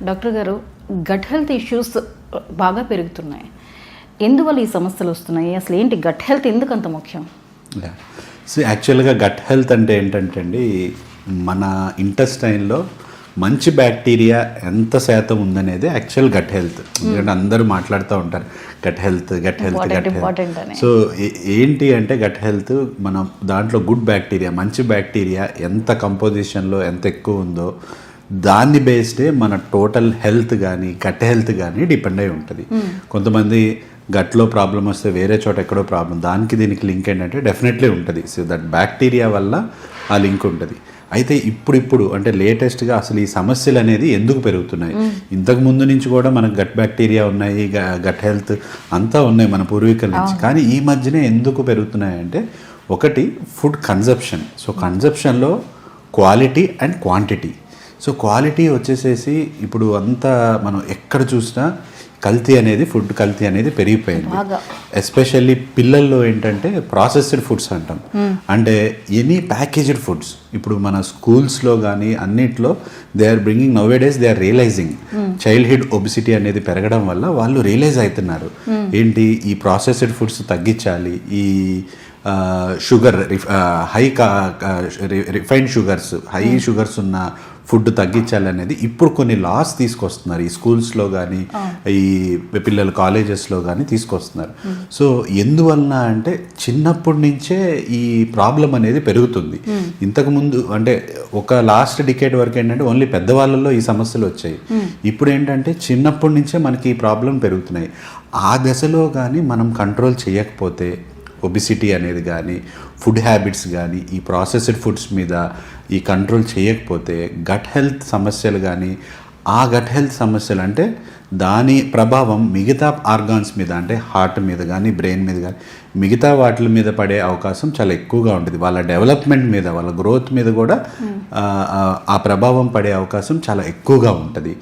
Doctor గారు, gut health issues బాగా పెరుగుతున్నాయి. ఎందువల్ల ఈ సమస్యలు వస్తున్నాయి? అసలు ఏంటి గట్ హెల్త్ ఎందుకు అంత ముఖ్యం? సో యాక్చువల్గా గట్ హెల్త్ అంటే ఏంటంటే అండి, మన ఇంటెస్టైన్లో మంచి బ్యాక్టీరియా ఎంత శాతం ఉందనేది యాక్చువల్ గట్ హెల్త్. ఎందుకంటే అందరూ మాట్లాడుతూ ఉంటారు gut health gut health gut health. So ఏంటి అంటే గట్ హెల్త్ మన దాంట్లో గుడ్ బ్యాక్టీరియా, మంచి బ్యాక్టీరియా ఎంత కంపోజిషన్లో ఎంత ఎక్కువ ఉందో దాన్ని బేస్డే మన టోటల్ హెల్త్ కానీ గట్ హెల్త్ కానీ డిపెండ్ అయి ఉంటుంది. కొంతమంది గట్లో ప్రాబ్లం వస్తే వేరే చోట ఎక్కడో ప్రాబ్లం, దానికి దీనికి లింక్ ఏంటంటే డెఫినెట్లీ ఉంటుంది. సో దట్ బ్యాక్టీరియా వల్ల ఆ లింక్ ఉంటుంది. అయితే ఇప్పుడు అంటే లేటెస్ట్గా అసలు ఈ సమస్యలు అనేది ఎందుకు పెరుగుతున్నాయి? ఇంతకు ముందు నుంచి కూడా మనకు గట్ బ్యాక్టీరియా ఉన్నాయి, గట్ హెల్త్ అంతా ఉన్నాయి మన పూర్వీకుల నుంచి. కానీ ఈ మధ్యనే ఎందుకు పెరుగుతున్నాయి అంటే, ఒకటి ఫుడ్ కన్జప్షన్. సో కన్జప్షన్లో quality and quantity. So quality వచ్చేసేసి ఇప్పుడు అంతా మనం ఎక్కడ చూసినా కల్తీ అనేది, ఫుడ్ కల్తీ అనేది పెరిగిపోయింది. ఎస్పెషల్లీ పిల్లల్లో ఏంటంటే ప్రాసెస్డ్ ఫుడ్స్ అంటాం. అంటే ఎనీ ప్యాకేజ్డ్ ఫుడ్స్ ఇప్పుడు మన స్కూల్స్లో కానీ అన్నిట్లో they are bringing nowadays they are realising childhood obesity అనేది పెరగడం వల్ల వాళ్ళు రియలైజ్ అవుతున్నారు ఏంటి ఈ ప్రాసెస్డ్ ఫుడ్స్ తగ్గించాలి, ఈ sugar high refined sugars, high sugars ఉన్న ఫుడ్ తగ్గించాలనేది ఇప్పుడు కొన్ని లాస్ తీసుకొస్తున్నారు ఈ స్కూల్స్లో కానీ ఈ పిల్లల కాలేజెస్లో కానీ తీసుకొస్తున్నారు. సో ఎందువలన అంటే చిన్నప్పటి నుంచే ఈ ప్రాబ్లం అనేది పెరుగుతుంది. ఇంతకుముందు అంటే ఒక లాస్ట్ డికేడ్ వరకు ఏంటంటే ఓన్లీ పెద్దవాళ్ళలో ఈ సమస్యలు వచ్చాయి. ఇప్పుడు ఏంటంటే చిన్నప్పటి నుంచే మనకి ఈ ప్రాబ్లం పెరుగుతున్నాయి. ఆ దశలో కానీ మనం కంట్రోల్ చేయకపోతే ఒబిసిటీ అనేది కానీ ఫుడ్ హ్యాబిట్స్ కానీ ఈ ప్రాసెస్డ్ ఫుడ్స్ మీద ఈ కంట్రోల్ చేయకపోతే గట్ హెల్త్ సమస్యలు కానీ, ఆ గట్ హెల్త్ సమస్యలు అంటే దాని ప్రభావం మిగతా ఆర్గాన్స్ మీద అంటే హార్ట్ మీద కానీ బ్రెయిన్ మీద కానీ మిగతా వాటి మీద పడే అవకాశం చాలా ఎక్కువగా ఉంటుంది. వాళ్ళ డెవలప్మెంట్ మీద, వాళ్ళ గ్రోత్ మీద కూడా ఆ ప్రభావం పడే అవకాశం చాలా ఎక్కువగా ఉంటుంది.